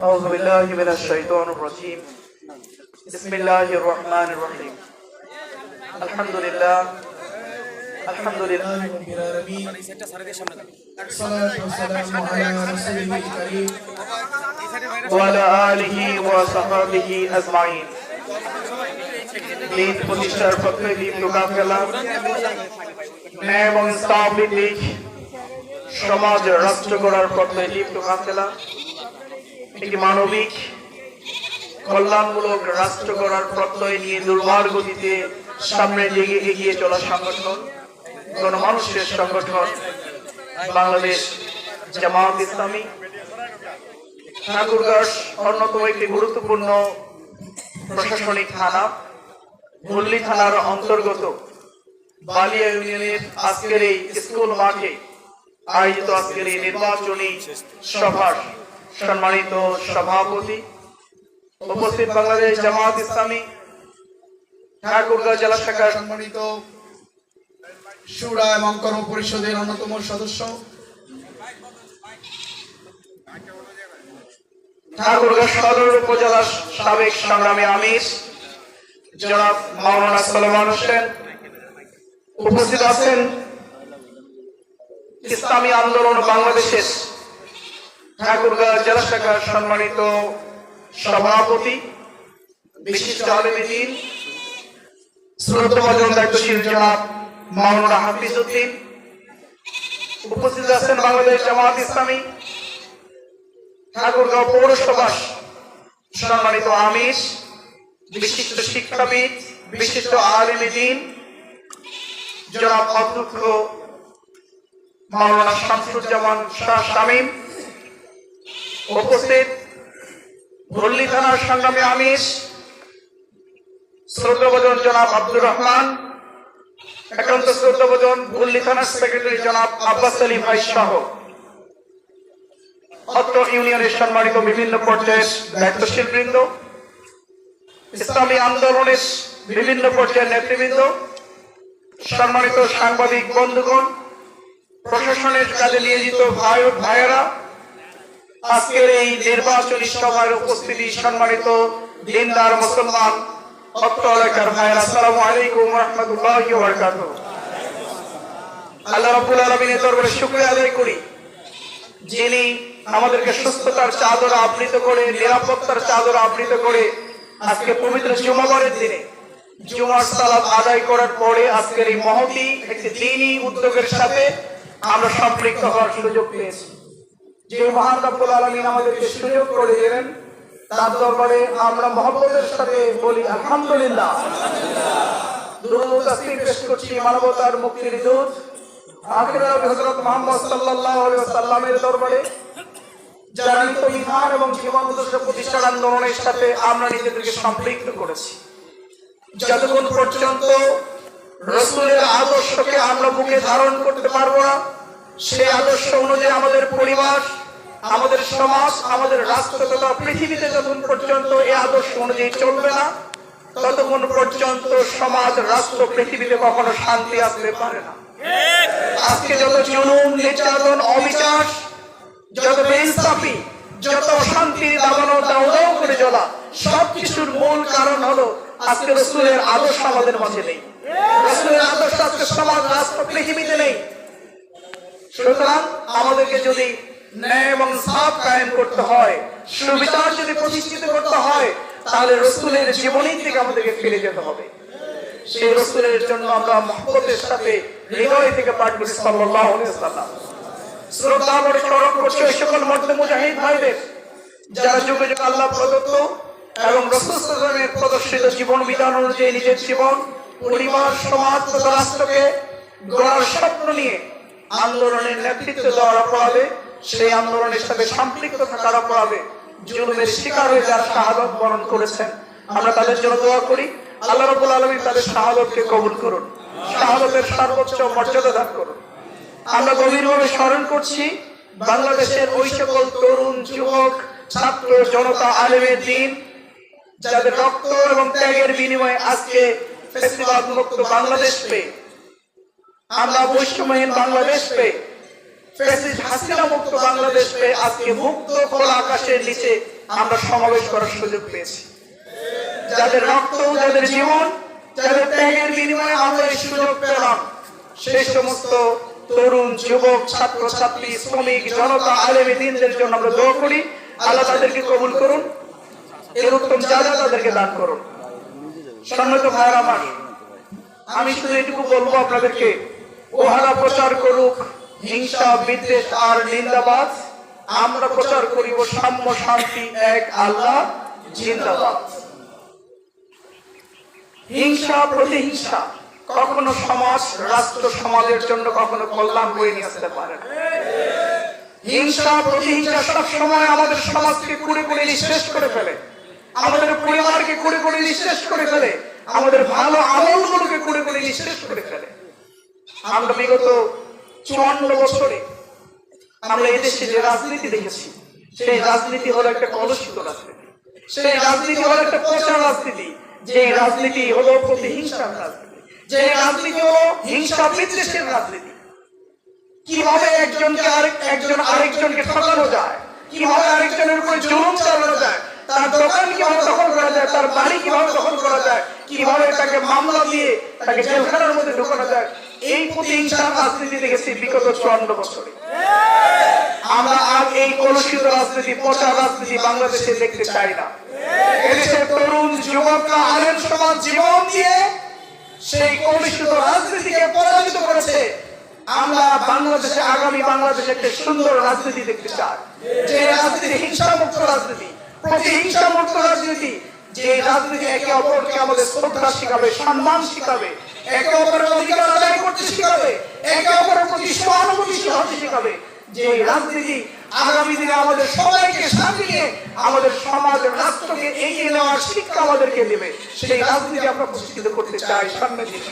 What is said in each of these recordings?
أعوذ بالله من الشيطان الرجيم بسم الله الرحمن الرحيم الحمد لله رب العالمين والصلاة والسلام على رسوله الكريم وعلى آله وصحبه أجمعين দিন প্রতিষ্ঠার পথে দীপ প্রকাশ ফেলা ন্যায় এবং ইনসাফ ভিত্তিক সমাজ রাষ্ট্র গড়ার পথে দীপ প্রকাশ ফেলা একটি মানবিক কল্যাণমূলক রাষ্ট্র গড়ার প্রত্যয় নিয়ে দুর্বার গতিতে সামনে এগিয়ে চলা সংগঠন গণমানুষের সংগঠন বাংলাদেশ জামায়াত ইসলামী ঠাকুরগাঁও অন্যতম একটি গুরুত্বপূর্ণ প্রশাসনিক থানা মুল্লি থানার অন্তর্গত বালিয়া ইউনিয়নের আজকের এই স্কুল মাঠে আয়োজিত আজকের এই নির্বাচনী সভার সম্মানিত সভাপতি উপস্থিত বাংলাদেশ জামায়াত ইসলামী ঠাকুরগাঁও জেলা শাখার সম্মানিত শুরা এবং কর্ম পরিষদের অন্যতম সদস্য ঠাকুরগাঁও সদর উপজেলার সাবেক সংগ্রামী আমির জনাব মাওলানা সালমান হোসেন, উপস্থিত আছেন ইসলামী আন্দোলন বাংলাদেশের ঠাকুরগাঁও জেলা শাখার সম্মানিত সভাপতি বিশিষ্ট আলেমে দ্বীন শ্রদ্ধাভাজন দায়িত্বশীল জনাব মাওলানা হাফিজউদ্দিন, উপস্থিত আছেন বাংলাদেশ জামায়াত ইসলামী ঠাকুরগাঁও পৌরসভার সম্মানিত আমির বিশিষ্ট শিক্ষাবিদ বিশিষ্ট আলেমে দ্বীন জনাব অধ্যক্ষ মাওলানা শামসুজ্জামান শাহ শামীম, উপস্থিত মুল্লি থানার সংগ্রামী আমির শ্রদ্ধাভাজন জনাব আব্দুর রহমান, একান্ত শ্রদ্ধাভাজন মুল্লি থানার সেক্রেটারি জনাব আব্বাস আলী ভাই সহ অত্র ইউনিয়নের সম্মানিত বিভিন্ন পর্যায়ের দায়িত্বশীল বৃন্দ, ইসলামী আন্দোলনের বিভিন্ন পর্যায়ের নেতৃবৃন্দ, সম্মানিত সাংবাদিক বন্ধুগণ, প্রশাসনের কাজে নিয়োজিত ভাইয়েরা, আজকের এই নির্বাচনী সভায় উপস্থিতি সম্মানিত দিনদার মুসলমান অত্র এলাকার ভাইয়েরা, আসসালামু আলাইকুম ওয়া রাহমাতুল্লাহি ওয়া বারাকাতুহু। আল্লাহ রাব্বুল আলামিনের দরবারে শুকরিয়া আদায় করি যিনি আমাদেরকে সুস্থতার চাদরে আবৃত করে নিরাপত্তার চাদরে আবৃত করে আজকে পবিত্র জুমাবারের দিনে জুমার সালাত আদায় করার পরে আজকের এই মহতি একটি দ্বীনি উদ্যোগের সাথে আমরা সম্পৃক্ত হওয়ার সুযোগ পেয়েছি। যে মহান রব্বুল আলামিন আমাদেরকে সুযোগ করে দিলেন তার দরবারে আমরা মহব্বতের সাথে বলি আলহামদুলিল্লাহ। দুরূদ ও তাসবিহ পেশ করছি মানবতার মুক্তির দূত আখির নবী হযরত মুহাম্মদ সাল্লাল্লাহু আলাইহি ওয়াসাল্লামের দরবারে যারা নিত্য বিধান এবং জীবন আদর্শ প্রতিষ্ঠার আন্দোলনের সাথে আমরা নিজেদেরকে সম্পৃক্ত করেছি। যতক্ষণ পর্যন্ত রাসূলের আদর্শকে আমরা বুকে ধারণ করতে পারবো না, সেই আদর্শ অনুযায়ী আমাদের পরিবার, আমাদের সমাজ, আমাদের রাষ্ট্র তথা পৃথিবীতে যতক্ষণ পর্যন্ত এই আদর্শ অনুযায়ী চলবে না ততক্ষণ পর্যন্ত সমাজ, রাষ্ট্র, পৃথিবীতে কখনো শান্তি আসতে পারে না। আজকে যত জুলুম, নির্যাতন, অবিচার, যত বেইনসাফি, যত অশান্তির দাবানো দাও দাও করে জ্বলা, সবকিছুর মূল কারণ হলো আজকে রাসূলের আদর্শ আমাদের মাঝে নেই। রাসূলের আদর্শ আজকে সমাজ, রাষ্ট্র, পৃথিবীতে নেই। সুতরাং আমাদেরকে যদি ন্যায় এবং ইনসাফ কায়েম করতে হয়, সুবিচার যদি প্রতিষ্ঠিত করতে হয়, তাহলে রাসূলের জীবনী থেকে আমাদেরকে ফিরে যেতে হবে। সেই রাসূলের জন্য আমরা মহব্বতের সাথে হৃদয় থেকে পাঠ করি সাল্লাল্লাহু আলাইহি ওয়াসাল্লাম। শ্রদ্ধা ভরে স্মরণ করছি ওই সকল মর্দে মুজাহিদ ভাইদের যারা যুগে যুগে আল্লাহ প্রদত্ত এবং রাসূল সাল্লাল্লাহু আলাইহি ওয়াসাল্লামের প্রদর্শিত জীবন বিধান অনুযায়ী নিজের জীবন, পরিবার, সমাজ তথা রাষ্ট্রকে গড়ার স্বপ্ন নিয়ে আন্দোলনের নেতৃত্ব দেওয়ার অপরাধে, সেই আন্দোলনের সাথে সম্পৃক্ত থাকার অপরাধে জুলুমের শিকার হয়ে যারা শাহাদত বরণ করেছেন, আমরা তাদের জন্য দোয়া করি আল্লাহ রাব্বুল আলামিন তাদের শাহাদতকে কবুল করুন, শাহাদতের সর্বোচ্চ মর্যাদা দান করুন। আমরা গভীরভাবে স্মরণ করছি বাংলাদেশের ওই সকল তরুণ, যুবক, ছাত্র, জনতা, আলেমে দ্বীন যাদের রক্ত এবং ত্যাগের বিনিময়ে আজকে ফ্যাসিবাদ মুক্ত বাংলাদেশ পেয়ে, আমরা বৈষম্যহীন বাংলাদেশ পেয়ে, ফ্যাসিস্ট হাসিনা মুক্ত বাংলাদেশ পেয়ে আজকে মুক্ত খোলা আকাশের নিচে আমরা সমাবেশ করার সুযোগ পেয়েছি। যাদের রক্ত, যাদের জীবন, যাদের ত্যাগের বিনিময়ে আমরা এই সুযোগ পেলাম, সেই সমস্ত তরুণ, যুবক, ছাত্র ছাত্রী, শ্রমিক, জনতা, আলেমে দ্বীনদের জন্য আমরা দোয়া করি। আল্লাহ তাদেরকে কবুল করুন, এর উত্তম জাযা তাদেরকে দান করুন। সম্মানিত ভাইয়ের আমার, আমি শুধু এটুকু বলবো আপনাদেরকে, ওহারা প্রচার করুক হিংসা, বিদ্বেষ আর নিন্দাবাদ, আমরা প্রচার করিব সাম্য, শান্তি, এক আল্লাহ জিন্দাবাদ। হিংসা, প্রতিহিংসা কখনো সমাজ, রাষ্ট্র, সমাজের জন্য কখনো কল্যাণ বয়ে নিয়ে আসতে পারে না। হিংসা, প্রতিহিংসা সব সময় আমাদের সমাজকে কুড়ে কুড়ে নিঃশেষ করে ফেলে, আমাদের পরিবারকে কুড়ে কুড়ে নিঃশেষ করে ফেলে, আমাদের ভালো আমলগুলোকে কুড়ে কুড়ে নিঃশেষ করে ফেলে। আমরা বিগত 54 বছরে আমরা এদেশে যে রাজনীতি দেখেছি, সেই রাজনীতি হলো একটা কলুষিত রাজনীতি, সেই রাজনীতি হলো একটা পচা রাজনীতি, যে রাজনীতি হলো প্রতিহিংসার রাজনীতি, যে রাজনীতি হলো হিংসা বিদ্বেষের রাজনীতি। কিভাবে একজন আরেকজনকে ঠকানো যায়, কিভাবে আরেকজনের উপরে জুলুম চালানো যায়, তার দোকান কিভাবে দখল করা যায়, তার বাড়ি কিভাবে দখল করা যায়, কিভাবে তাকে মামলা দিয়ে তাকে জেলখানার মধ্যে ঢোকানো যায়, এই প্রতিহিংসার রাজনীতি দেখেছি বিগত 54 বছরে। আমরা আর এই কলুষিত রাজনীতি, পচা রাজনীতি বাংলাদেশে দেখতে চাই না। এদেশের তরুণ, যুবকরা, আলেম সমাজ জীবন দিয়ে সেই কলুষিত রাজনীতিকে পরাজিত করেছে। আমরা বাংলাদেশে, আগামী বাংলাদেশে একটা সুন্দর রাজনীতি দেখতে চাই, যে রাজনীতি হিংসা মুক্ত রাজনীতি, প্রতিহিংসা মুক্ত রাজনীতি, যে রাজনীতি একে অপরকে আমাদের শ্রদ্ধা শিখাবে, সম্মান শিখাবে, একে অপরের অধিকার আদায় করতে শিখাবে, একে অপরের প্রতি সহানুভূতিশীল হতে শিখাবে, যে রাজনীতি আগামী দিনে আমাদের সবাইকে সাথে নিয়ে আমাদের সমাজ, রাষ্ট্রকে এগিয়ে নেওয়ার শিক্ষা আমাদেরকে দেবে, সেই রাজনীতি আমরা প্রতিষ্ঠিত করতে চাই। সামনে দিন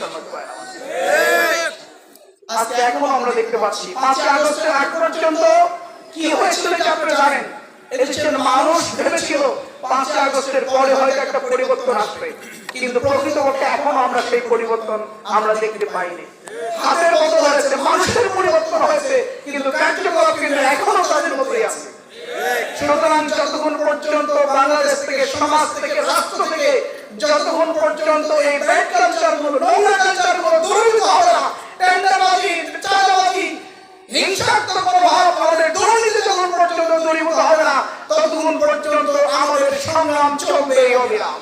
আজকে এখন আমরা দেখতে পাচ্ছি 5 আগস্টের আগ পর্যন্ত কি হয়েছিল আপনারা জানেন। এদেশের মানুষ ভেবেছিল 5 আগস্টের পরে হয়তো একটা পরিবর্তন আসবে, কিন্তু প্রকৃতপক্ষে এখনো আমরা সেই পরিবর্তন আমরা দেখতে পাইনি। হাতের বদল হয়েছে, মানুষের পরিবর্তন হয়েছে, কিন্তু কার্যকলাপ কিন্তু এখনো তাদের মতোই আছে। সুতরাং যতক্ষণ পর্যন্ত বাংলাদেশ থেকে, সমাজ থেকে, রাষ্ট্র থেকে যতক্ষণ পর্যন্ত এই ব্যাড কালচার গুলো, নোংরা কালচার গুলো দূরীভূত হবে না, টেন্ডারবাজি, চাঁদাবাজি, হিংসাত্মক মনোভাব, আমাদের দুর্নীতি যতক্ষণ পর্যন্ত দূরীভূত হবে না, ততক্ষণ পর্যন্ত আমাদের সংগ্রাম চলবে অবিরাম।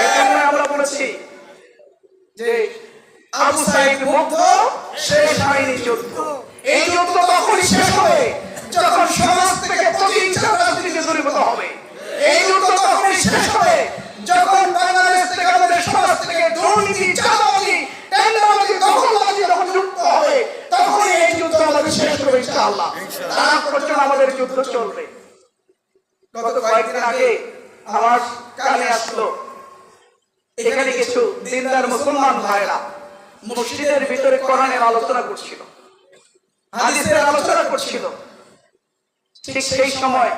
এজন্য আমরা বলেছি যে আবু সাঈদ মুগ্ধ, শেষ হয়নি যুদ্ধ। এই যুদ্ধ তখনই শেষ হবে যখন সমাজ থেকে প্রতিহিংসার রাজনীতি দূরীভূত হবে। এই যুদ্ধ তখনই শেষ হবে যখন বাংলাদেশ থেকে, আমাদের সমাজ থেকে দুর্নীতি, চাঁদাবাজি, টেন্ডারবাজি, দখলবাজি যখন যুক্ত হবে, তখনই এই যুদ্ধ আমাদের শেষ হবে ইনশাআল্লাহ। তার পর্যন্ত আমাদের যুদ্ধ চলবে। গত কয়েকদিন আগে আমার কানে আসলো, এখানে কিছু দিনদার মুসলমান ভাইরা মসজিদের ভিতরে কোরআনের আলোচনা করছিল, হাদিসের আলোচনা করছিল। ঠিক সেই সময়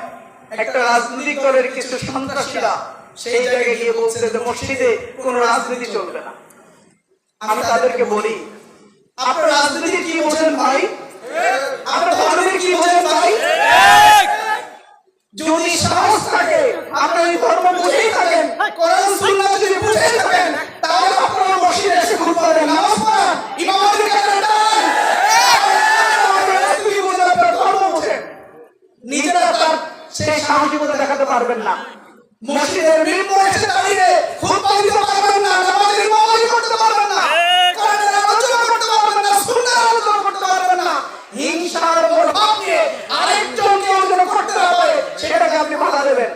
একটা রাজনৈতিক দলের কিছু সন্ত্রাসীরা সেই জায়গায় গিয়ে বলছে যে মসজিদে কোনো রাজনীতি চলবে না। আমি তাদেরকে বলি, আপনার রাজনীতি কি বোঝেন ভাই? আপনার ধর্মের কি বোঝেন ভাই? যদি সাহস থাকে, আপনার এই ধর্ম বুঝেই থাকেন, কোরআন সুন্নাহ যদি বুঝেই থাকেন, তাহলে আপনারা মসজিদে এসে খুতবা দেন, নামাজ পড়ান, ইমামদের কাছে দাঁড়ান। আপনি বুঝেন, আপনার ধর্ম বুঝেন, নিজেরা তার সেই সাহসিকতা দেখাতে পারবেন না। মসজিদের মিম্বরে এসে দাঁড়িয়ে খুতবা দিতে পারবেন না, নামাজের ইমামতি করতে পারবেন না, কোরআনের আলোচনা করতে পারবেন না, সুন্নাহর আলোচনা করতে পারবেন না। হিংসার মনোভাব নিয়ে আরেকজনকে আলোচনা করতে হবে, সেটাকে আপনি বাধা দেবেন।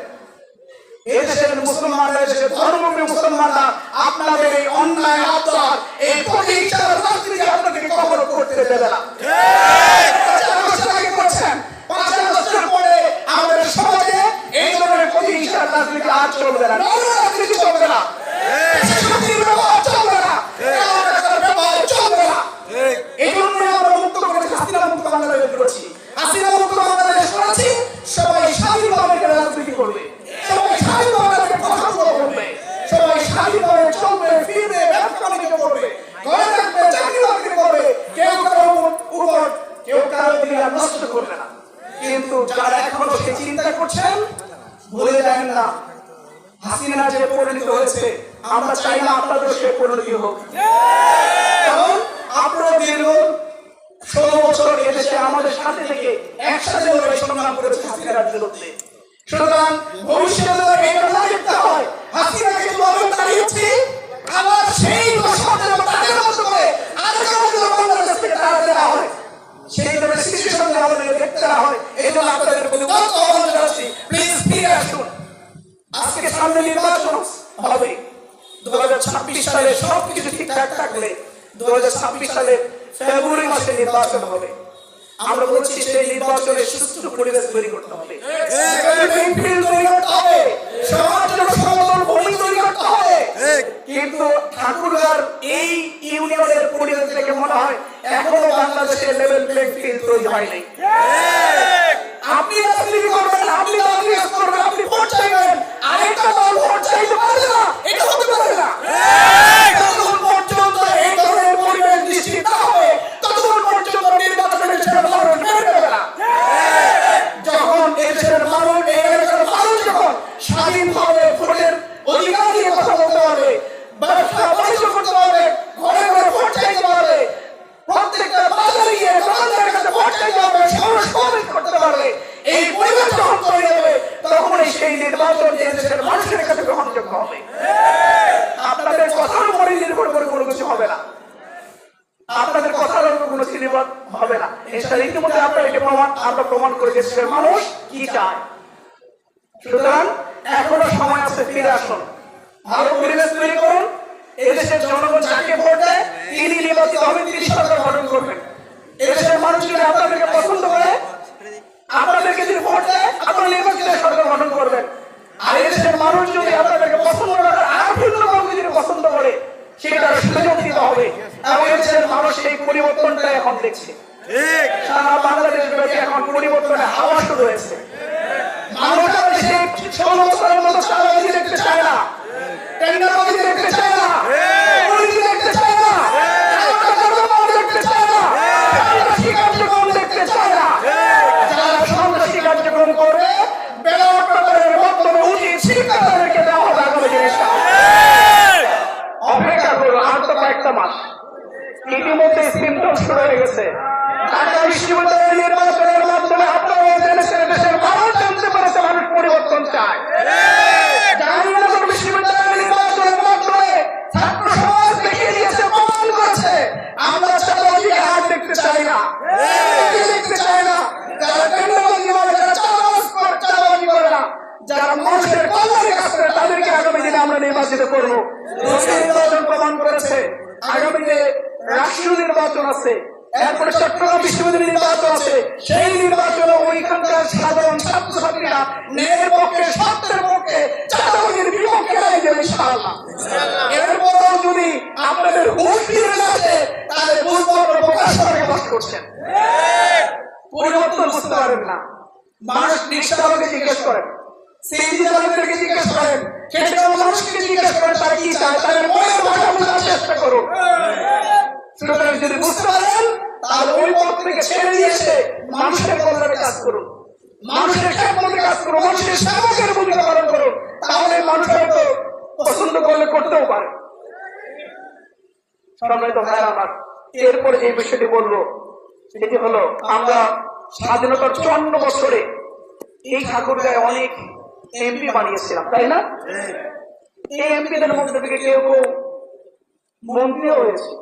এদেশের মুসলমানরা, এদেশের ধর্মপ্রিয় মুসলমানরা আপনাদের এই অন্যায়, আচার, এই প্রতিহিংসার রাজনীতি আপনাদেরকে কখনো করতে দেবে না। 5 আগস্টের আগে করছেন, 5 আগস্টের পরে আমাদের সমাজে এই ধরনের প্রতিহিংসার রাজনীতি আর চলবে না, রাজনীতি চলবে না, ব্যবহার চলবে না, ব্যবহার চলবে না। এই জন্য আমরা মুক্ত করেছি, হাসিনা মুক্ত বাংলাদেশ করেছি, হাসিনা মুক্ত বাংলাদেশ করেছি। সবাই স্বাধীনভাবে রাজনীতি করবে, সবাই স্বাধীনভাবে কথা বলবে, সবাই স্বাধীনভাবে চলবে, ফিরবে, ব্যবসা বাণিজ্য করবে, ঘরে থাকবে, চাকরি বাকরি করবে, কেউ কারো উপর, কেউ কারো অধিকার নষ্ট করবে না। কিন্তু যারা এখনো সে চিন্তা করছেন, ভুলে চান না হাসিনা যে পরিণত হয়েছে, আমরা চাই না আপনাদের সে পরিণতি হোক। কারণ আপনারা দীর্ঘ 16 বছর এদেশে আমাদের সাথে থেকে একসাথে লড়াই সংগ্রাম করেছে হাসিনার বিরুদ্ধে। সুতরাং ভবিষ্যতে এটা না দেখতে হয় হাসিনাকে দমন দাঁড়িয়েছি, আবার সেই দশকের তাদের মতো করে আরেকটা বাংলাদেশ থেকে তারা দেওয়া হয়, সেই ধরনের সিচুয়েশন আমাদের দেখতে না হয়। এই জন্য আপনাদের প্রতি আহ্বান জানাচ্ছি, প্লিজ ফিরে আসুন। আজকে সামনে নির্বাচন হবে, 2026 সালে সবকিছু ঠিকঠাক থাকলে 2026 সালে ফেব্রুয়ারি মাসে নির্বাচন হবে। আমরা বলছি সেই নির্বাচনে সুষ্ঠু পরিবেশ তৈরি করতে হবে, কিন্তু ঠাকুরগাঁর এই ইউনিয়নের পরিবেশ থেকে মনে হয় এখনো বাংলাদেশের লেভেল প্লেইং ফিল্ড তৈরি হয়নি। আপনি রাজনীতি করবেন, আপনি রাজনীতি করবেন, আপনি ভোট চাইবেন, আরেকটা দল ভোট চাইতে পারে না, এটা হতে পারে না। যতক্ষণ পর্যন্ত এই ধরনের পরিবেশ নিশ্চিত না হবে ততক্ষণ পর্যন্ত নির্বাচনের দেশের মানুষ বের হবে না। যখন এদেশের মানুষ, এই এলাকার মানুষ যখন স্বাধীনভাবে ভোটের অধিকার নিয়ে কথা বলতে পারবে, ব্যবসা বাণিজ্য করতে পারবে, ঘরে ঘরে ভোট চাইতে পারবে, প্রত্যেকটা বাজারে গিয়ে দোকানদারের কাছে ভোট চাইতে পারবে, সমাবেশ করতে পারবে, এই পরিবেশ যখন তৈরি হবে তখনই সেই নির্বাচন দেশের মানুষের কাছে গ্রহণযোগ্য হবে। আপনাদের কথার উপরে নির্ভর করে কোনো কিছু হবে না, আপনাদের কথার উপর কোনো নির্ভর হবে না। এছাড়া ইতিমধ্যে আপনারা এটা আমরা প্রমাণ করে দেশের মানুষ কি চায়। সুতরাং এখনো সময় আছে, ফিরে আসুন, ভালো পরিবেশ তৈরি করুন। এদেশের জনগণ যাকে ভোট দেয় তিনি নির্বাচিত হবেন, তিনি সরকার গঠন করবেন। এদেশের মানুষ যদি আপনাদেরকে পছন্দ করে, আপনাদেরকে যদি ভোট দেয়, আপনারা নির্বাচিত সরকার গঠন করবেন। আর এদেশের মানুষ যদি আপনাদেরকে পছন্দ করে, আর ভিন্ন কাউকে যদি পছন্দ করে, সেটার সুযোগ দিতে হবে। এবং এদেশের মানুষ সেই পরিবর্তনটা এখন দেখছে। সারা বাংলাদেশ ব্যাপী এখন পরিবর্তনের হাওয়া শুরু হয়েছে। মানুষ আর সেই 16 বছরের মতো চাঁদাবাজি দেখতে চায় না, টেন্ডারবাজি দেখতে চায় না, দুর্নীতি দেখতে চায় না, দেখতে চায় না, সন্ত্রাসী কার্যক্রম দেখতে চায় না। যারা সন্ত্রাসী কার্যক্রম করবে ব্যালট পেপারের মাধ্যমে উচিত শিক্ষা তাদেরকে দেওয়া হবে আগামী জিনিসটা। অপেক্ষা করুন, আর তো কয়েকটা মাস। ইতিমধ্যে সিমটম শুরু হয়ে গেছে। ঢাকা বিশ্ববিদ্যালয়ের নির্বাচনের মাধ্যমে আপনারা দেশের মানুষ জানতে পারছে মানুষ পরিবর্তন চায়। জাহাঙ্গীরনগর বিশ্ববিদ্যালয়ের নির্বাচনের মাধ্যমে ছাত্র সমাজ দেখিয়ে দিয়েছে, প্রমাণ করেছে আমরা চাঁদাবাজিকে হাত দেখতে চাই না, দেখতে চাই না। যারা টেন্ডারবাজি করে, যারা চাঁদাবাজি করে না, যারা মানুষের কল্যাণে কাজ করে, তাদেরকে আগামী দিনে আমরা নির্বাচিত করবো। নির্বাচন প্রমাণ করেছে। আগামীতে রাষ্ট্রীয় নির্বাচন আছে, এরপরে চট্টগ্রাম বিশ্ববিদ্যালয়ের নির্বাচন আছে। সেই নির্বাচনে ওইখানকার সাধারণ ছাত্রছাত্রীরা ন্যায়ের পক্ষে, সত্যের পক্ষে, চাঁদাবাজির বিপক্ষে রায় দেবে ইনশাআল্লাহ। এরপরও যদি আপনাদের হুঁশ ফিরে না আসে, তাহলে বুঝবার প্রকাশ করে বাস করছেন, পরিবর্তন বুঝতে পারেন না। মানুষ রিক্সাওয়ালাকে জিজ্ঞেস করেন, সিএনজি চালকদেরকে জিজ্ঞেস করেন, খেটে খাওয়া মানুষকে জিজ্ঞেস করেন তারা কি চায়, তাদের মনের ভাষা বোঝার চেষ্টা করুন। সুতরাং যদি বুঝতে পারেন তাহলে ওই পথ থেকে ছেড়ে দিয়ে এসে মানুষের কল্যাণে কাজ করুন, মানুষের খেদমতে কাজ করুন, মানুষের সেবকের ভূমিকা পালন করুন। তাহলে মানুষ হয়তো পছন্দ করলে করতেও পারে। সম্মানিত ভাইরা আমার, এরপরে যে বিষয়টি বলবো সেটি হলো, আমরা স্বাধীনতার 54 বছরে এই ঠাকুরগাঁয়ে অনেক এমপি বানিয়েছিলাম, তাই না? এই এমপিদের মধ্যে থেকে কেউ কেউ মন্ত্রীও হয়েছিল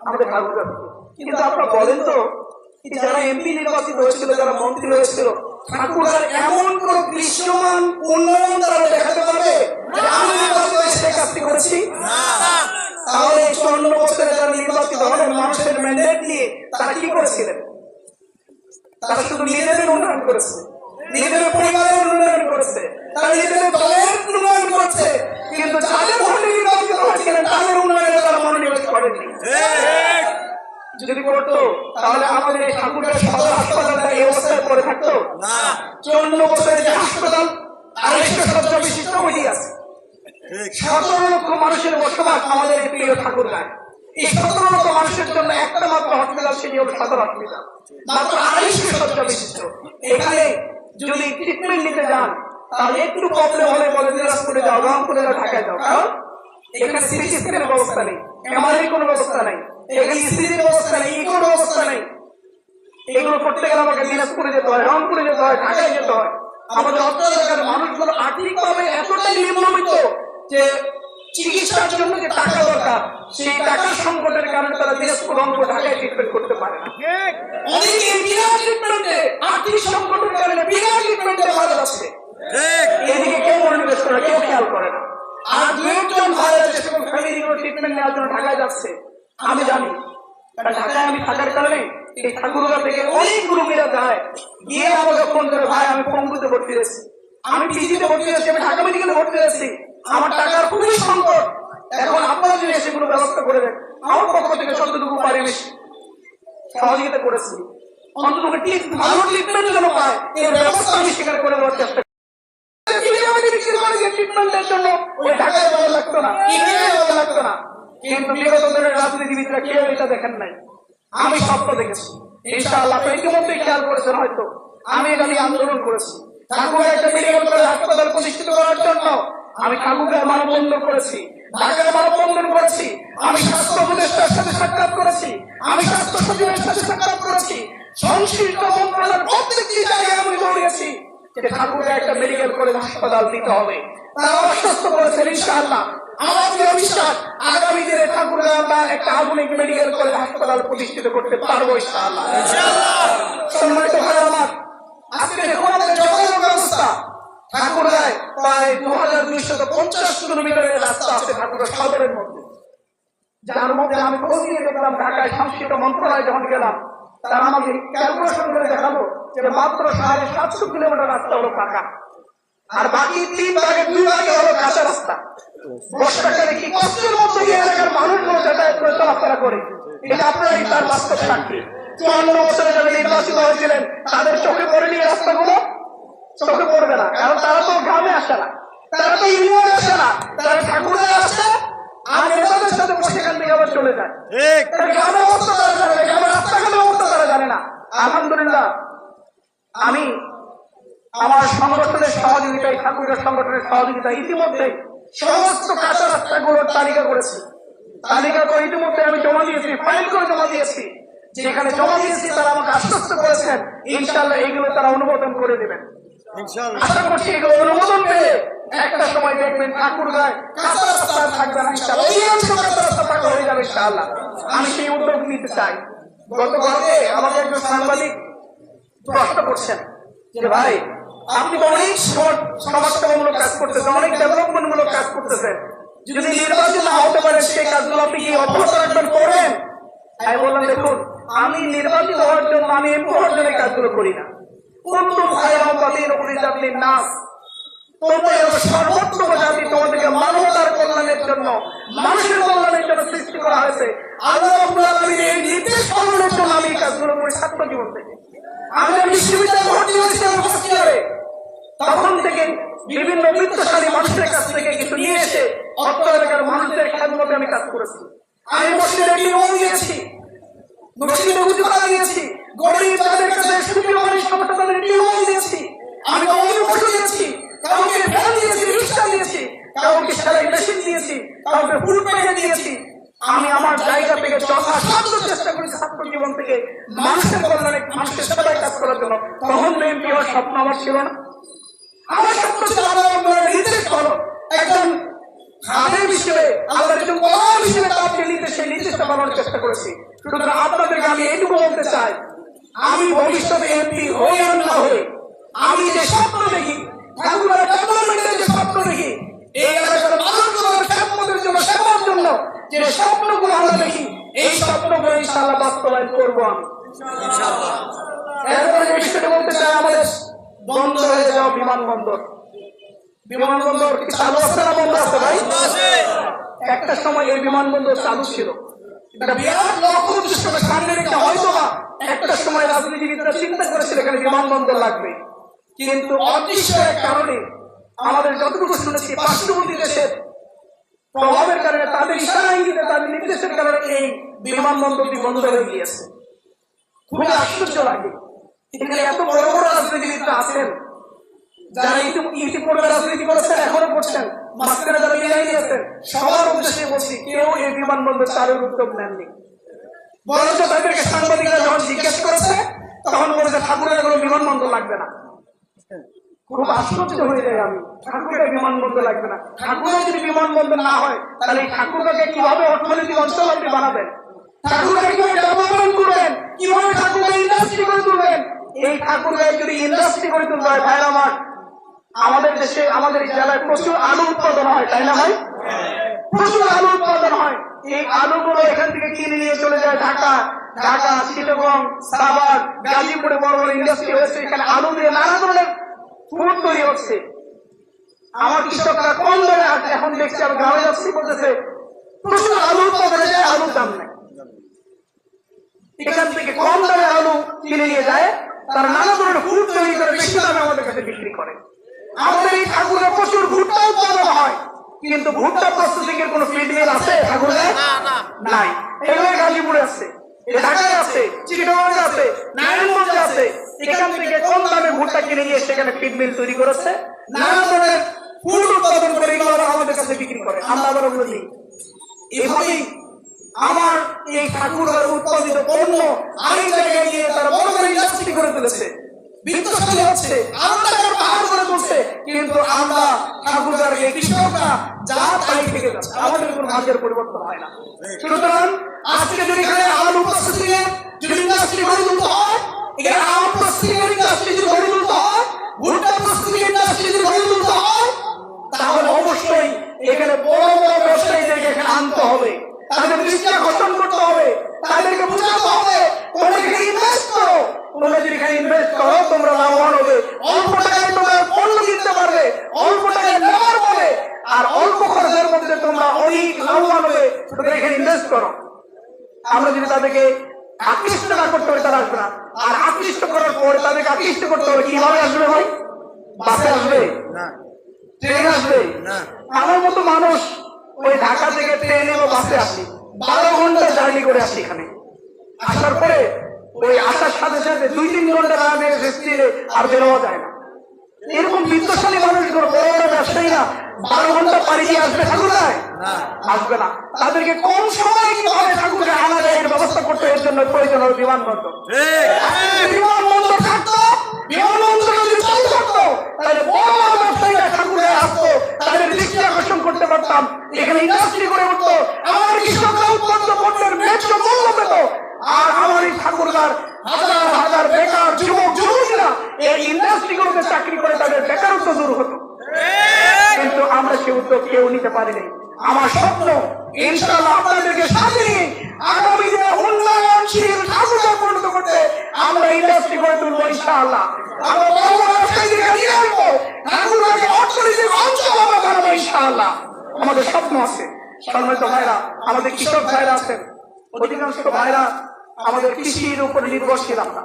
আমাদের ঠাকুরগাঁ থেকে। কিন্তু আপনারা বলেন তো, যারা এমপি নির্বাচিত হয়েছিল, যারা মন্ত্রী হয়েছিল, ঠাকুরগাঁর এমন কোন দৃশ্যমান উন্নয়ন তারা দেখাতে পারবে যে আমি নির্বাচিত হয়ে সে কাজটি করেছি? তাহলে 54 বছরে যারা নির্বাচিত হলেন মানুষের ম্যান্ডেট নিয়ে, তারা কি করেছিলেন? তারা শুধু নিজেদের উন্নয়ন করেছে, নিজেদের পরিবারের উন্নয়ন করেছে, তারা নিজেদের দলের উন্নয়ন করেছে, কিন্তু যাদের ভোটে নির্বাচিত হয়েছিলেন তাদের উন্নয়নে তারা মনোনিবেশ করেননি। যদি করতো তাহলে আমাদের এই ঠাকুরগাঁও সদর হাসপাতালটা এই অবস্থায় পড়ে থাকতো না। 54 বছরের যে হাসপাতাল 250 শয্যা বিশিষ্ট ওইটি আছে। 17 লক্ষ মানুষের বসবাস আমাদের এই প্রিয় ঠাকুরগাঁয়। এই 17 লক্ষ মানুষের জন্য একটা মাত্র হসপিটাল, সেটি হল সদর হসপিটাল, মাত্র 250 শয্যা বিশিষ্ট। এখানে যদি ট্রিটমেন্ট নিতে যান তার একটু প্রবলেম হলে বলে দিনাজপুরে যাও, রংপুরে যাও, ঢাকায় যাও। কারণ এখানে সিটি স্ক্যানের ব্যবস্থা নেই, এমআরআই কোনো ব্যবস্থা নেই, এখানে ইসিজির ব্যবস্থা নেই, ইকোর ব্যবস্থা নেই। এগুলো করতে গেলে আমাকে দিনাজপুরে যেতে হয়, রংপুরে যেতে হয়, ঢাকায় যেতে হয়। আমাদের অর্থ এলাকার মানুষগুলো আর্থিকভাবে এতটাই নিম্নবিত্ত যে চিকিৎসার জন্য যে টাকা দরকার, সেই টাকার সংকটের কারণে তারা দিনাজপুর, রংপুর, ঢাকায় ট্রিটমেন্ট করতে পারে না। অনেকে বিনা ট্রিটমেন্টে, আর্থিক সংকটের কারণে বিনা ট্রিটমেন্টে মারা যাচ্ছে। এদিকে কেউ মনোনিবেশ করে না, কেউ খেয়াল করে না। আর দু একজন ভাই আছে সকল ফ্যামিলিগুলো ট্রিটমেন্ট নেওয়ার জন্য ঢাকায় যাচ্ছে, আমি জানি। ঢাকায় আমি থাকার কারণে এই ঠাকুরগা থেকে অনেক রোগীরা যায়, গিয়ে আমাকে ফোন করে, ভাই আমি পঙ্গুতে ভর্তি হয়েছি, আমি পিজিতে ভর্তি হয়েছি, আমি ঢাকা মেডিকেলে ভর্তি হয়েছি, আমার টাকার খুবই সংকট, এখন আপনারা যদি এসে কোনো ব্যবস্থা করে দেন। আমার পক্ষ থেকে যতটুকু পারি আমি সহযোগিতা করেছি, অন্তত ভালো ট্রিটমেন্ট যেন পায় এর ব্যবস্থা আমি স্বীকার করে দেওয়ার চেষ্টা করি। ট্রিটমেন্টের জন্য ওই ঢাকায় যাওয়া লাগতো না, যাওয়া লাগতো না। কিন্তু বিগত দিনের রাজনীতিবিদরা কেউ এটা দেখেন নাই, আমি স্বপ্ন দেখেছি। ইনশাআল্লাহ আপনি ইতিমধ্যে খেয়াল করেছেন হয়তো, আমি এটা নিয়ে আন্দোলন করেছি। ঠাকুরের একটা মেডিকেল কলেজ হাসপাতাল প্রতিষ্ঠিত করার জন্য আমি ঠাকুরের মানববন্ধন করেছি, ঢাকায় মানববন্ধন করেছি, আমি স্বাস্থ্য উপদেষ্টার সাথে সাক্ষাৎ করেছি, আমি স্বাস্থ্য সচিবের সাথে সাক্ষাৎ করেছি, সংশ্লিষ্ট মন্ত্রণালয়ের প্রত্যেকটি জায়গায় আমি দৌড়িয়েছি যে ঠাকুরকে একটা মেডিকেল কলেজ হাসপাতাল দিতে হবে। তারা আশ্বস্ত করেছেন ইনশাআল্লাহ। আমাদের বিশ্বাস আগামী দিনে ঠাকুরকে আমরা একটা আধুনিক মেডিকেল কলেজ হাসপাতাল প্রতিষ্ঠিত করতে পারবো ইনশাআল্লাহ। সম্মানিত ভাই আমার, আজকে দেখুন আমাদের যোগাযোগ ব্যবস্থা ঠাকুরগাঁয় প্রায় 2250 কিলোমিটারের রাস্তা আছে ঠাকুরগাঁ সদরের মধ্যে, যার মধ্যে আমি খোঁজ নিয়ে দেখলাম ঢাকায় সংশ্লিষ্ট মন্ত্রণালয়ে যখন গেলাম, তারা আমাকে ক্যালকুলেশন করে দেখালো যে মাত্র 750 কিলোমিটার রাস্তা হলো পাকা, আর বাকি 3 ভাগের 2 ভাগে হলো কাঁচা রাস্তা। বর্ষাকালে কি কষ্টের মধ্যে এই এলাকার মানুষগুলো যাতায়াত করে চলাফেরা করে, এটা আপনারাই তার বাস্তব সাক্ষী। 54 বছরে যারা নির্বাচিত হয়েছিলেন তাদের চোখে পড়েনি এই রাস্তাগুলো? চোখে পড়বে না, কারণ তারা তো গ্রামে আসে না, তারা তো ইউনিয়নে আসে না, তারা ঠাকুরে আসে আর নেতাদের সাথে বসে এখান থেকে আবার চলে যায়। গ্রামের অবস্থা তারা জানে না, গ্রামের রাস্তাঘাটের অবস্থা তারা জানে না। আলহামদুলিল্লাহ আমি আমার সংগঠনের সহযোগিতায়, ঠাকুরের সংগঠনের সহযোগিতায় ইতিমধ্যে সমস্ত কাঁচা রাস্তাগুলোর তালিকা করেছি। তালিকা করে ইতিমধ্যে আমি জমা দিয়েছি, ফাইল করে জমা দিয়েছি। যেখানে জমা দিয়েছি তারা আমাকে আশ্বস্ত করেছেন ইনশাআল্লাহ এইগুলো তারা অনুমোদন করে দেবেন। আশা করছি এগুলো অনুমোদন পেলে একটা সময় দেখবেন ঠাকুরগাঁয় কাঁচা রাস্তা থাকবে না ইনশাআল্লাহ, এই অংশ কাঁচা রাস্তা পাকা হয়ে যাবে ইনশাআল্লাহ। আমি সেই উদ্যোগ নিতে চাই। গতকালকে আমাকে একজন সাংবাদিক প্রশ্ন করছেন যে ভাই আপনি তো অনেক সমাজসেবামূলক কাজ করতেছেন, অনেক ডেভেলপমেন্ট মূলক কাজ করতেছেন, যদি নির্বাচন না হতে পারে সেই কাজগুলো আপনি কি অব্যাহত রাখবেন, করবেন? আমি বললাম দেখুন, আমি নির্বাচিত হওয়ার জন্য, আমি এমপি হওয়ার জন্য কাজগুলো করি না। কুনতুম খায়রা উম্মাতিন উখরিজাত লিন-নাস, তোমরা হলো সর্বোত্তম জাতি, তোমাদেরকে মানবতার কল্যাণের জন্য, মানুষের কল্যাণের জন্য সৃষ্টি করা হয়েছে। আল্লাহ রাব্বুল আলামিনের এই নির্দেশ পালনের জন্য আমি এই কাজগুলো করি ছাত্র জীবন থেকে। আমি বিশ্ববিদ্যালয়ে ভর্তি হয়েছিলাম ফার্স্ট ইয়ারে, তখন থেকে বিভিন্ন বৃত্তশালী মানুষের কাছ থেকে কিছু নিয়ে এসে অত্র এলাকার মানুষদের খেদমতে আমি কাজ করেছি। আমি মসজিদে টিউব দিয়েছি, মসজিদে উজুরা দিয়েছি, গরিব যাদের কাছে সুবিধা সমস্যা তাদের টিউব দিয়েছি, আমি অনেক বসে দিয়েছি, কাউকে ভ্যান দিয়েছি, রিক্সা দিয়েছি, কাউকে সেলাই মেশিন দিয়েছি, কাউকে ফুল প্যাকেট দিয়েছি। আমি আমার জায়গা থেকে যথাসাধ্য চেষ্টা করেছি ছাত্র জীবন থেকে মানুষের কল্যাণে, মানুষের সেবায় কাজ করার জন্য। তখন এমপি হওয়ার স্বপ্ন আমার ছিল না। আমার স্বপ্ন ছিল আল্লাহর নির্দেশ হলো একজন খাদেম হিসেবে, আল্লাহর একজন গোলাম হিসেবে তার যে নির্দেশ, সেই নির্দেশটা পালনের চেষ্টা করেছি। সুতরাং আপনাদেরকে আমি এটুকু বলতে চাই, আমি ভবিষ্যতে এমপি হই আর না হই, আমি যে স্বপ্ন দেখি, ঠাকুরের ডেভেলপমেন্টের যে স্বপ্ন দেখি, এই এলাকার মানুষগুলোর খেদমতের জন্য, সেবার জন্য যে স্বপ্নগুলো আমরা দেখি, এই স্বপ্নগুলো ইনশাআল্লাহ বাস্তবায়ন করবো আমি ইনশাআল্লাহ। এরপরে যে বিষয়টা বলতে চাই, আমাদের বন্ধ হয়ে যাওয়া বিমানবন্দর, বিমানবন্দর কি চালু আছে না বন্ধ আছে ভাই? একটা সময় এই বিমানবন্দর চালু ছিল, এটা বিরাট লক্ষ্য উদ্দেশ্য সামনে রেখে হয়তো বা একটা সময় রাজনীতিবিদরা চিন্তা করেছিল এখানে বিমানবন্দর লাগবে, কিন্তু অদৃশ্যের কারণে আমাদের যতটুকু শুনেছি পার্শ্ববর্তী দেশের প্রভাবের কারণে, তাদের ইশারা ইঙ্গিতে, তাদের নির্দেশের কারণে এই বিমানবন্দরটি বন্ধ হয়ে গিয়েছে। খুবই আশ্চর্য লাগে, এখানে এত বড় বড় রাজনীতিবিদরা আছেন যারা ইতিপূর্বে রাজনীতি করেছেন, এখনো করছেন, মাঝখানে যারা বিদায় নিয়েছেন, সবার উদ্দেশ্যে বলছি, কেউ এই বিমানবন্দর চালুর উদ্যোগ নেননি। বরঞ্চ তাদেরকে সাংবাদিকরা যখন জিজ্ঞেস করেছে, তখন বলেছে ঠাকুরের কোনো বিমানবন্দর লাগবে না। খুব আশ্চর্য হয়ে যায় আমি, ঠাকুরের বিমানবন্দর লাগবে না। ঠাকুরের যদি বিমানবন্দর না হয়, তাহলে এই ঠাকুরকে কিভাবে অর্থনৈতিক অঞ্চল আপনি বানাবেন? ঠাকুরকে কিভাবে ডেভেলপমেন্ট করবেন? কিভাবে ঠাকুরকে ইন্ডাস্ট্রি করে তুলবেন? এই ঠাকুরকে যদি ইন্ডাস্ট্রি করে তুলতে হয়, ভাইরা আমার, আমাদের দেশে, আমাদের এই জেলায় প্রচুর আলু উৎপাদন হয়, তাই না ভাই? প্রচুর আলু উৎপাদন হয়। এই আলুগুলো এখান থেকে কিনে নিয়ে চলে যায় ঢাকা, চিটাগং, সাভার, গাজীপুরে বড় বড় ইন্ডাস্ট্রি হয়েছে। এখানে আলু দিয়ে নানা ধরনের ফুড তৈরি হচ্ছে। আমার কৃষকরা কম দামে, এখন দেখছি আমি গ্রামে যাচ্ছি, বলতেছে প্রচুর আলু উৎপাদনে যায়, আলুর দাম নেই। এখান থেকে কম দামে আলু কিনে নিয়ে যায়, তারা নানা ধরনের ফুড তৈরি করে বেশি দামে আমাদের কাছে বিক্রি করে। আমাদের এই ঠাকুরে প্রচুর ভুট্টা উৎপাদন হয়, কিন্তু ভুট্টা প্রসেসিং এর কোন ফিল্ড মিল আছে ঠাকুরে? নাই। এগুলো গাজীপুরে আছে, ঢাকায় আছে, চিটাগংয়ে আছে, নারায়ণগঞ্জে আছে। এখান থেকে কম দামে ভুট্টা কিনে নিয়ে সেখানে ফিড মিল তৈরি করেছে, নানা ধরনের ফুড উৎপাদন করে এগুলো আমাদের কাছে বিক্রি করে, আমরা আবার ওগুলো দিই। এভাবেই আমার এই ঠাকুরের উৎপাদিত পণ্য আরেক জায়গায় গিয়ে তারা বড় বড় ইন্ডাস্ট্রি করে তুলেছে, বিত্তশালী হচ্ছে, আরো টাকার পাহাড় করে তুলছে। কিন্তু আমরা ঠাকুরগাঁয়ের কৃষকরা যা তাই থেকে যাচ্ছে, আমাদের কোনো ভাগ্যের পরিবর্তন হয় না। সুতরাং আজকে যদি এখানে আলু প্রসেসিং এর যদি ইন্ডাস্ট্রি গড়ে তুলতে হয়, এখানে আম প্রসেসিং এর ইন্ডাস্ট্রি যদি গড়ে তুলতে হয়, ভুট্টা প্রসেসিং এর ইন্ডাস্ট্রি যদি গড়ে তুলতে হয়, তাহলে অবশ্যই এখানে বড় বড় ব্যবসায়ীদেরকে এখানে আনতে হবে, তাদের দৃষ্টি আকর্ষণ করতে হবে, তাদেরকে বোঝাতে হবে তোমরা এখানে ইনভেস্ট করো, তোমরা যদি এখানে ইনভেস্ট করো তোমরা লাভবান হবে, অল্প টাকায় তোমরা পণ্য কিনতে পারবে, অল্প টাকায় নেওয়ার পরে আর অল্প খরচের মধ্যে তোমরা অনেক লাভবান হবে, তোমরা এখানে ইনভেস্ট করো। আমরা যদি তাদেরকে আকৃষ্ট না করতে পারি, তারা আসবে না। আর আকৃষ্ট করার পরে তাদেরকে আকৃষ্ট করতে হবে, কিভাবে আসবে ভাই? বাসে আসবে না, ট্রেনে আসবে না। আমার মতো মানুষ ওই ঢাকা থেকে ট্রেনে বা বাসে আসি, 12 ঘন্টা জার্নি করে আসি এখানে। আসার পরে ওই আসার সাথে সাথে 2-3 ঘন্টা রানে ট্রেনে আর বেরোয়া যায় না। এরকম বিত্তশালী মানুষগুলো, বড় বড় ব্যবসায়ীরা 12 ঘন্টা পাড়ি দিয়ে আসবে ঠাকুরগাঁয়? আসবে না। তাদেরকে কম সময়ে কিভাবে ঠাকুরগাঁয় আনা যায় এর ব্যবস্থা করতে, এর জন্য প্রয়োজন হবে বিমানবন্দর। বিমানবন্দর থাকতো, বিমানবন্দর যদি চালু থাকতো, তাহলে বড় বড় ব্যবসায়ীরা ঠাকুরগাঁয় আসতো, তাদের দৃষ্টি আকর্ষণ করতে পারতাম, এখানে ইন্ডাস্ট্রি করে উঠতো, আমার কৃষকরা উৎপন্ন পণ্যের ন্যায্য মূল্য পেত। আর আমার এই ঠাকুরগাঁর হাজার হাজার বেকার যুবক যুবতীরা এই ইন্ডাস্ট্রিগুলোতে চাকরি করে তাদের বেকারত্ব দূর হতো। কিন্তু আমরা সে উদ্যোগ কেউ নিতে পারিনি। আমার স্বপ্ন ইনশাআল্লাহ আপনাদেরকে সাথে নিয়ে আগামী দিনে উন্নয়নশীল ঠাকুরগাঁও পরিণত করতে আমরা ইন্ডাস্ট্রি করে তুলবো ইনশাআল্লাহ। আমরা বড় বড় ব্যবসায়ীদেরকে নিয়ে আসবো, ঠাকুরগাঁওকে অর্থনৈতিক অঞ্চল আমরা বানাবো ইনশাআল্লাহ। আমাদের স্বপ্ন আছে। সম্মানিত ভাইরা, আমাদের কৃষক ভাইরা আছেন, অধিকাংশ ভাইরা আমাদের কৃষির উপর নির্ভরশীল আমরা।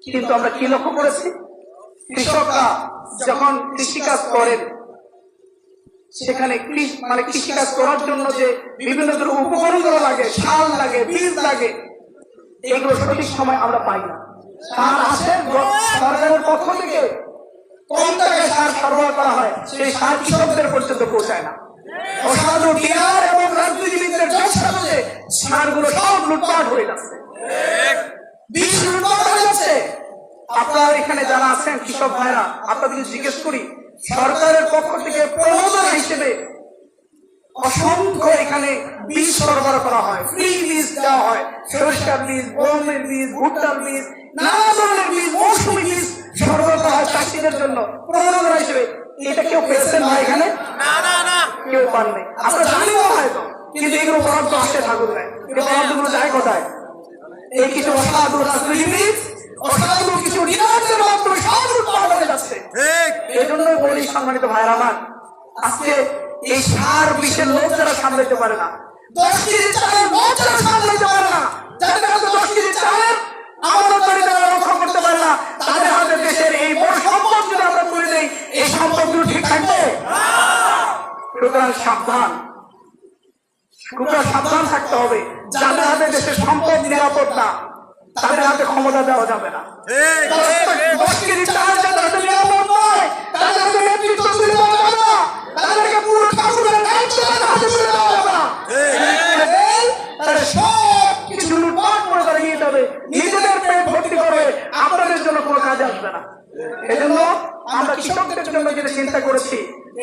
কিন্তু আমরা কি লক্ষ্য করেছি, কৃষকরা যখন কৃষিকাজ করেন সেখানে কৃষিকাজ করার জন্য যে বিভিন্ন ধরনের উপকরণগুলো লাগে, সার লাগে, বীজ লাগে, এগুলো সঠিক সময় আমরা পাই না। সার আসে সরকারের পক্ষ থেকে, কম টাকায় সার সরবরাহ করা হয়, সেই সার কৃষকদের পর্যন্ত পৌঁছায় না। অসাধু ডিলার এবং রাজনীতিবিদদের ব্যবসাতে সারগুলো সব লুটপাট হয়ে যাচ্ছে, বীজ লুটপাট হয়ে যাচ্ছে। আপনারা এখানে যারা আছেন কৃষক ভাইরা, আপনাদেরকে জিজ্ঞেস করি, সরকারের পক্ষ থেকে প্রণোদনা হিসেবে অসংখ্য এখানে বীজ সরবরাহ করা হয়, ফ্রি বীজ দেওয়া হয়, সরিষার বীজ, গমের বীজ, ভুট্টার বীজ, নানা ধরনের বীজ, মৌসুমী বীজ সরবরাহ করা হয় চাষিদের জন্য প্রণোদনা হিসেবে। এটা কেউ পেয়েছেন না এখানে? কেউ পাননি। আপনারা জানিও হয়তো, কিন্তু এগুলো বরাদ্দ আসে ঠাকুরগাঁয়। এই বরাদ্দগুলো যায় কোথায়? এই কিছু অসাধু রাজনীতিবিদ, অসাধু কিছু ডিলারদের মাধ্যমে সব লুটপাট হয়ে যাচ্ছে। এই জন্যই বলি সম্মানিত ভাইরা আমার, আজকে এই সার বিষের লোক যারা সামলাইতে পারে না, 10 কেজি চালের লোক যারা সামলাইতে পারে না, যাদের হাতে 10 কেজি চালের আমানতদারি যারা রক্ষা করতে পারে না, তাদের হাতে দেশের এই বড় সম্পদ যদি আমরা করে দেই, এই সম্পদগুলো ঠিক থাকবে? সুতরাং সাবধান, সাবধান থাকতে হবে। যাদের হাতে দেশের সম্পদ নিরাপদ না, তাদের হাতে ক্ষমতা দেওয়া যাবে না। 10 কেজি চাল যাদের হাতে নিরাপদ নয়, তাদেরকে নেতৃত্ব তুলে দেওয়া যাবে না, তাদেরকে পুরো ঠাকুরের দায়িত্ব হাতে তুলে দেওয়া যাবে না। তারা সব কিছু লুটপাট করে তারা নিয়ে যাবে, নিজেদের পেট ভর্তি করবে, আপনাদের জন্য কোনো কাজে আসবে না। এজন্য আমরা কৃষকদের জন্য যেটা চিন্তা করেছি,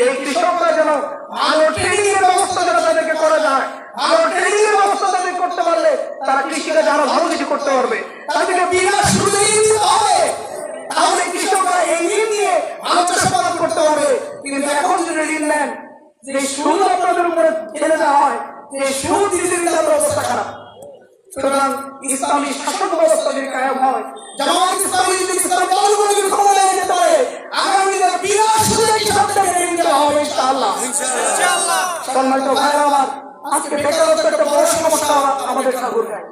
এই কৃষকরা যেন ভালো ট্রেনিং এর ব্যবস্থা যেন তাদেরকে করা যায়, ভালো ট্রেনিং এর ব্যবস্থা তাদের করতে পারলে তারা কৃষিকাজে আরো ভালো কিছু করতে পারবে। তাদেরকে বিনা সুদে ঋণ দিতে হবে, তাহলে কৃষকরা এই ঋণ নিয়ে ভালো চাষাবাদ করতে পারবে। কিন্তু এখন যদি ঋণ নেন, যে সুদ আপনাদের উপরে ঠেলে দেওয়া হয়, যে সুদ দিতে দিতে আপনার অবস্থা খারাপ। সুতরাং ইসলামী শাসন ব্যবস্থা যদি কায়েম হয়, জামাত ইসলামী যদি ইসলাম দলগুলো যদি ক্ষমতায় যেতে পারে, আগামী দিনে বিনা সুদে কৃষকদের ঋণ দেওয়া হবে ইনশাআল্লাহ। সম্মানিত ভাইরা আমার, আজকে বেকারত্ব একটা বড় সমস্যা আমাদের ঠাকুরগাঁয়।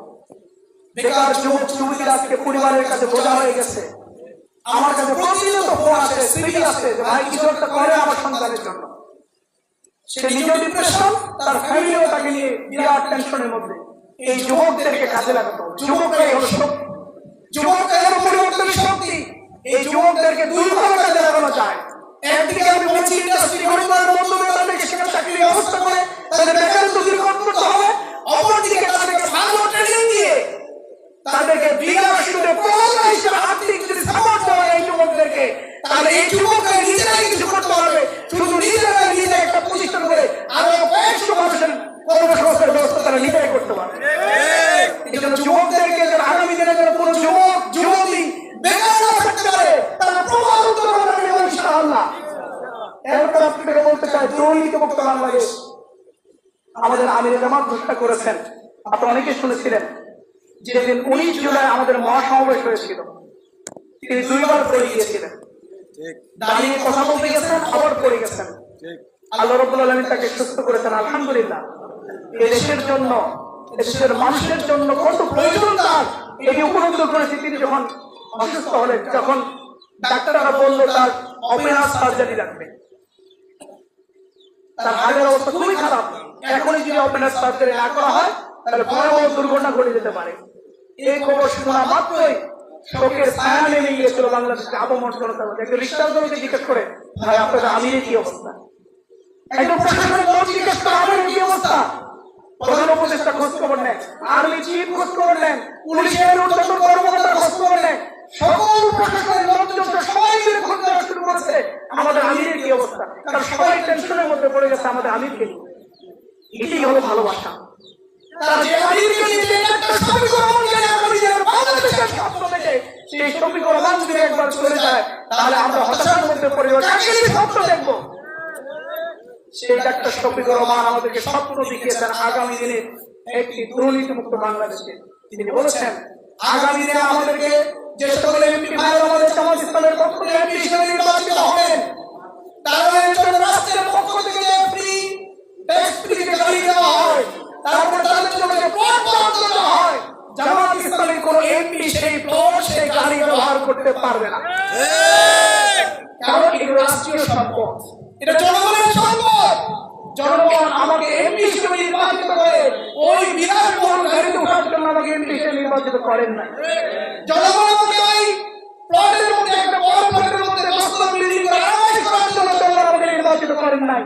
বেকার যুবক যুবতীরা আজকে পরিবারের কাছে বোঝা হয়ে গেছে। আমার কাছে প্রতিনিয়ত ফোন আসে, সিভি আসে, যে ভাই কিছু একটা করে আমার সন্তানের জন্য। সে নিজেও ডিপ্রেশন, তার ফ্যামিলিও তাকে নিয়ে বিরাট টেনশনের মধ্যে। এই যুবকদেরকে কাজে লাগাতে হবে। যুবকরাই হলো শক্তি, যুবকরাই হলো পরিবর্তনের শক্তি। এই যুবকদেরকে দুই ভাবে কাজে লাগানো যায়। একদিকে আমি বলছি ইন্ডাস্ট্রি গরিবের মাধ্যমে তাদেরকে সেখানে চাকরির ব্যবস্থা করে তাদের বেকারত্ব দূর করতে হবে। অপরদিকে তাদেরকে ভালো ট্রেনিং দিয়ে তাদেরকে বিনা সুদে প্রবণতা হিসেবে আর্থিক যদি সাপোর্ট দেওয়া হয় এই যুবকদেরকে, তাহলে এই যুবকরা নিজেরাই কিছু করতে পারবে। শুধু নিজেরাই নিজে একটা প্রতিষ্ঠান করে আরো কয়েকশো মানুষের কর্মসংস্থানের ব্যবস্থা তারা নিজেরাই করতে পারবে। এই জন্য যুবকদেরকে যেন আগামী দিনে যেন কোনো যুবক যুবতী বেকার না থাকতে পারে, তারা প্রমাণিত করবে ইনশাআল্লাহ। এরপর আপনাকে বলতে চাই, দুর্নীতিমুক্ত বাংলাদেশ আমাদের আমিরে জামাত ঘোষণা করেছেন। আপনারা অনেকে শুনেছিলেন, যেদিন 19 জুলাই আমাদের মহাসমাবেশ হয়েছিল, তিনি দুইবার পড়ে গিয়েছিলেন, দাঁড়িয়ে কথা বলতে গেছেন, আবার পড়ে গেছেন। আল্লাহ রাব্বুল আলামিন তাকে সুস্থ করেছেন, আলহামদুলিল্লাহ। এই দেশের জন্য, দেশের মানুষের জন্য কত প্রয়োজন তার, এটি উপলব্ধ করেছি তিনি যখন অসুস্থ হলেন, যখন ডাক্তাররা বলল তার ওপেন সার্জারি লাগবে, তার হার্টের অবস্থা খুবই খারাপ। এখনই যদি ওপেন সার্জারি না করা হয়, তাহলে ভয়াবহ দুর্ঘটনা ঘটে যেতে পারে। এই খবর শোনা মাত্রই শোকের ছায়া নেমে গিয়েছিল বাংলাদেশকে আবমন জনতার মধ্যে। একটা রিক্সাওয়ালাকে জিজ্ঞেস করে, ভাই আপনাদের আমিরের কি অবস্থা? একদম প্রশাসনের লোক জিজ্ঞেস করে, আমিরের কি অবস্থা? প্রধান উপদেষ্টা খোঁজ খবর নেন, আর্মি চিফ খোঁজ খবর নেন, পুলিশের উচ্চতর কর্মকর্তা খোঁজ খবর নেন, সকল প্রশাসনের লোকজন সবাই মিলে খোঁজ নেওয়া শুরু করেছে আমাদের আমিরের কি অবস্থা। কারণ সবাই টেনশনের মধ্যে পড়ে গেছে আমাদের আমিরকে নিয়ে। এটাই হলো ভালোবাসা। তারা যে আমিরকে নিয়ে একটা শফিক রহমান জানে আগামী দিনের বাংলাদেশের স্বপ্ন দেখে, সেই শফিক রহমান যদি একবার চলে যায়, তাহলে আমরা হতাশার মধ্যে পড়ে যাবো। কাকে নিয়ে স্বপ্ন দেখবো? সেই ডাক্তার শফিক রহমান আমাদেরকে স্বপ্ন দেখিয়েছেন আগামী দিনে একটি দুর্নীতিমুক্ত বাংলাদেশে। তিনি বলেছেন, আগামী দিনে আমাদেরকে যে সকল এমপি ভাইয়েরা আমাদের জামাত ইসলামের পক্ষ থেকে এমপি হিসেবে নির্বাচিত হবেন, তাদের জন্য রাষ্ট্রের পক্ষ থেকে ফ্রি ট্যাক্স ফ্রি গাড়ি দেওয়া হয়, তারপর তাদের জন্য প্লট বণ্টন দেওয়া হয়। জামাত ইসলামের কোন এমপি সেই প্লট সেই গাড়ি ব্যবহার করতে পারবে না, কারণ এগুলো রাষ্ট্রীয় সম্পদ, এটা জনগণের সম্পদ। জনগণ আমাকে এমপি হিসেবে নির্বাচিত করে ওই বিরাট বড় গাড়িতে ওঠার জন্য আমাকে এমপি হিসেবে নির্বাচিত করেন না। জনগণ আমাকে ওই প্লটের মধ্যে একটা বড় প্লটের মধ্যে 10 তলা বিল্ডিং করে আড়াই করার জন্য জনগণ আমাকে নির্বাচিত করেন নাই।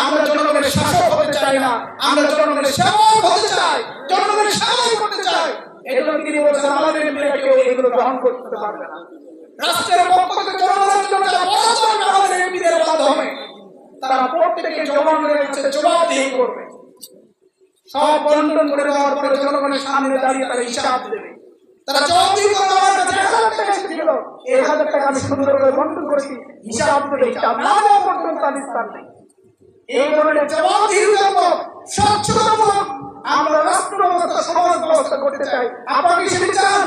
আমরা জনগণের শাসক হতে চাই না, আমরা জনগণের সেবক হতে চাই, জনগণের সেবা করতে চাই। এজন্য তিনি বলেছেন, আমাদের এমপিরা কেউ এগুলো গ্রহণ করতে পারবে না। রাষ্ট্রের পক্ষ থেকে জনগণের জন্য যা বরাদ্দ আমাদের এমপিদের মাধ্যমে তারা প্রত্যেকে জনগণের কাছে জবাবদিহি করবে। সব বন্টন করে দেওয়ার পরে জনগণের সামনে দাঁড়িয়ে তারা হিসাব দেবে। তারা জবাবদিহি করবে, আমার কাছে 1000 টাকা এসেছিল, 1000 টাকা আমি সুন্দর করে বন্টন করেছি, হিসাব দেবে। হিসাব না দেওয়া পর্যন্ত আমি স্থান নেই। এই ধরনের জবাবদিহিমূলক স্বচ্ছতামূলক আমরা রাষ্ট্র ব্যবস্থা সমাজ ব্যবস্থা করতে চাই। আপনারা কি সেটা চান?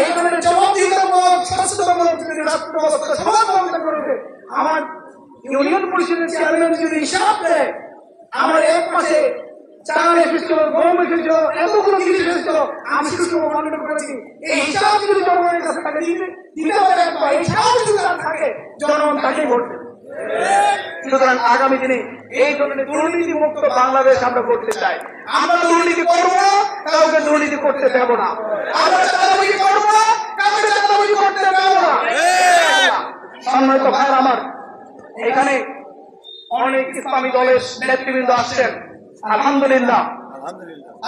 এই ধরনের জবাবদিহিমূলক স্বচ্ছতামূলক যদি রাষ্ট্র ব্যবস্থা সমাজ ব্যবস্থা করবে, আমার ইউনিয়ন পরিষদের চেয়ারম্যান যদি হিসাব দেয়, আমার এক মাসে চাল এসেছিল, গম এসেছিল, এতগুলো জিনিস এসেছিল, আমি সুষ্ঠু বন্টন করেছি, এই হিসাব যদি জনগণের কাছে থাকে দিতে পারে, এই হিসাব যদি তার থাকে, জনগণ তাকেই ভোট দেবে। সুতরাং আগামী দিনে এই ধরনের দুর্নীতি মুক্ত বাংলাদেশ আমরা করতে চাই। আমরা দুর্নীতি করবো না, কাউকে দুর্নীতি করতে দেব না। আমরা চাঁদাবাজি করবো না, কাউকে চাঁদাবাজি করতে দেব না। সম্মানিত ভাইয়ের আমার, এখানে অনেক ইসলামী দলের নেতৃবৃন্দ আসছেন। আলহামদুলিল্লাহ,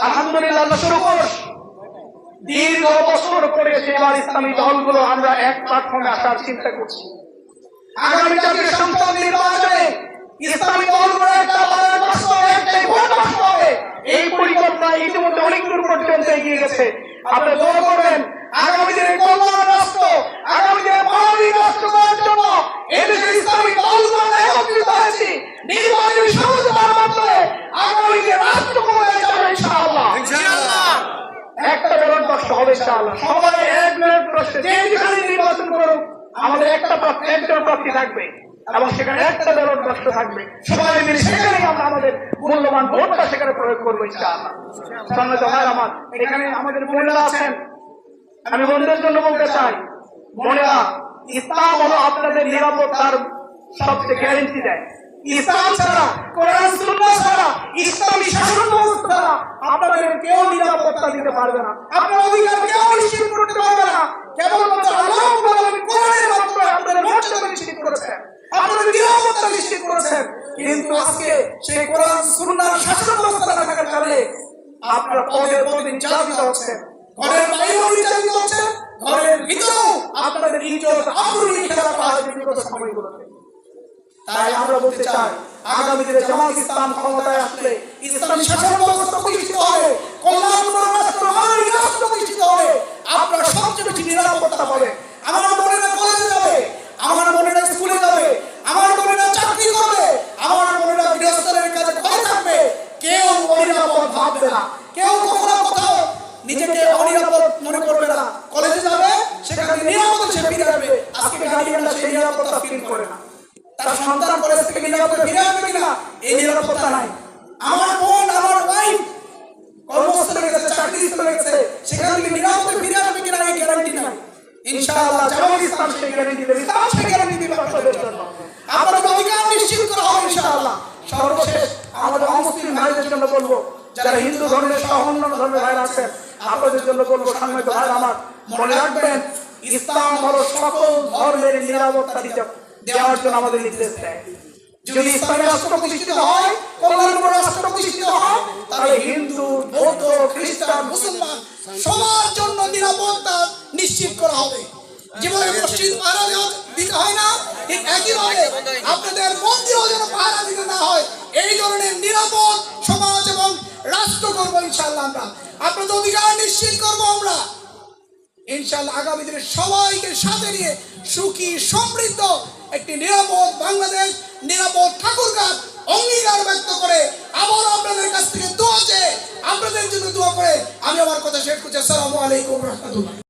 আলহামদুলিল্লাহ। আল্লাহ শুরু করুন। দীর্ঘ বছর পরে সেবার ইসলামী দলগুলো আমরা এক প্ল্যাটফর্মে আসার চিন্তা করছি। আগামী জাতীয় সংসদ নির্বাচনে ইসলামী দলগুলো একটা বাড়ার বাস্তবে একটাই ভোট বাক্স হবে। এই পরিকল্পনা ইতিমধ্যে অনেক দূর পর্যন্ত এগিয়ে গেছে। আপনারা দোয়া করবেন আগামী দিনে কল্যাণ রাষ্ট্র, আগামী দিনে মানবিক রাষ্ট্র করার জন্য এদেশের ইসলামী দলগুলো একত্রিত হয়েছি। নির্বাচনী সমঝোতার মাধ্যমে আগামী দিনে রাষ্ট্র ক্ষমতায় যাবে ইনশাআল্লাহ। একটা ব্যালট বাক্স হবে ইনশাআল্লাহ। সবাই এক ব্যালট বাক্সে যে যেখানে নির্বাচন করুক আমাদের একজন প্রার্থী থাকবে এবং সেখানে একটা ব্যালট বাক্স থাকবে। সবাই মিলে সেখানেই আমরা আমাদের মূল্যবান ভোটটা সেখানে প্রয়োগ করবো ইনশাআল্লাহ। সম্মানিত ভাইয়ের আমার, এখানে আমাদের বোনেরা আছেন। আমি বোনদের জন্য বলতে চাই, বোনেরা, ইসলাম হলো আপনাদের নিরাপত্তার সবচেয়ে গ্যারেন্টি দেয়। ইসলাম ছাড়া, কোরআন সুন্নাহ ছাড়া, ইসলামী শাসন ব্যবস্থা ছাড়া আপনাদের কেউ নিরাপত্তা দিতে পারবে না। আপনার অধিকার কেউ নিশ্চিত করতে পারবে না। কেবলমাত্র আল্লাহ রাব্বুল আলামিন কোরআনের মাধ্যমে আপনাদের মর্যাদা নিশ্চিত করেছেন, আপনাদের নিরাপত্তা নিশ্চিত করেছেন। কিন্তু আজকে সেই কোরআন সুন্নাহ শাসন ব্যবস্থা না থাকার কারণে আপনারা পদের পদে নির্যাতিত হচ্ছেন, ঘরের বাইরেও নির্যাতিত হচ্ছেন, ঘরের ভিতরেও আপনাদের ইজ্জত আবরু নিয়ে খেলা করা হয় বিগত সময়গুলোতে। তাই আমরা বলতে চাই, আগামী দিনে জামাত ইসলাম ক্ষমতায় আসলে ইসলামী শাসন ব্যবস্থা প্রতিষ্ঠিত হবে, কল্যাণমূলক রাষ্ট্র, মানবিক রাষ্ট্র প্রতিষ্ঠিত হবে। আপনারা সবচেয়ে বেশি নিরাপত্তা পাবেন। আমার বোনেরা কলেজে যাবে, আমার বোনেরা স্কুলে যাবে, আমার বোনেরা চাকরি করবে, আমার বোনেরা গৃহস্থলের কাজে ঘরে থাকবে। কেউ অনিরাপদ ভাববে না, কেউ কখনো কোথাও নিজেকে অনিরাপদ মনে করবে না। কলেজে যাবে, সেখানে নিরাপদ সে ফিরে আসবে। আজকে গার্ডিয়ানরা সেই নিরাপত্তা ফিল করে না। তার সন্তান কলেজ থেকে নিরাপদে ফিরে আসবে কিনা এই নিরাপত্তা নাই। আমার বোন, আমার ওয়াইফ কর্মস্থলে গেছে, চাকরিস্থলে গেছে, সেখান থেকে নিরাপদে ফিরে আসবে কিনা এই গ্যারান্টি নাই। ইনশাআল্লাহ জামাত ইসলাম সেই গ্যারান্টি দেবে, ইসলাম সেই গ্যারান্টি দেবে আপনাদের জন্য। আপনাদের অধিকার নিশ্চিত করা হবে ইনশাআল্লাহ। সর্বশেষ আমাদের অমুসলিম ভাইদের জন্য বলবো, যারা হিন্দু ধর্মের সহ অন্যান্য ধর্মের ভাইরা আছেন, আপনাদের জন্য বলবো, সম্মানিত ভাইরা আমার, মনে রাখবেন ইসলাম হলো সকল ধর্মের নিরাপত্তা দেওয়ার জন্য আমাদের নির্দেশ দেয়। যদি ইসলামী রাষ্ট্র প্রতিষ্ঠিত হয়, কল্যাণমূলক রাষ্ট্র প্রতিষ্ঠিত হয়, তাহলে হিন্দু, বৌদ্ধ, খ্রিস্টান, মুসলমান সবার জন্য নিরাপত্তা নিশ্চিত করা হবে। যেভাবে মসজিদ পাহারা দিতে হয় না, ঠিক একইভাবে আপনাদের মন্দিরও যেন পাহারা দিতে না হয়। এই ধরনের নিরাপদ সমাজ এবং রাষ্ট্র করবো ইনশাআল্লাহ। আমরা আপনাদের অধিকার নিশ্চিত করবো। আমরা ইনশাআল্লাহ আগামী দিনে সবাইকে সাথে নিয়ে সুখী সমৃদ্ধ একটি নিরাপদ বাংলাদেশ, নিরাপদ ঠাকুরগাঁও অঙ্গীকার ব্যক্ত করে আবার আপনাদের কাছ থেকে দোয়া চেয়ে, আপনাদের জন্য দোয়া করে আমি আমার কথা শেষ করছি। আসসালামু আলাইকুম ওয়া রাহমাতুল্লাহ।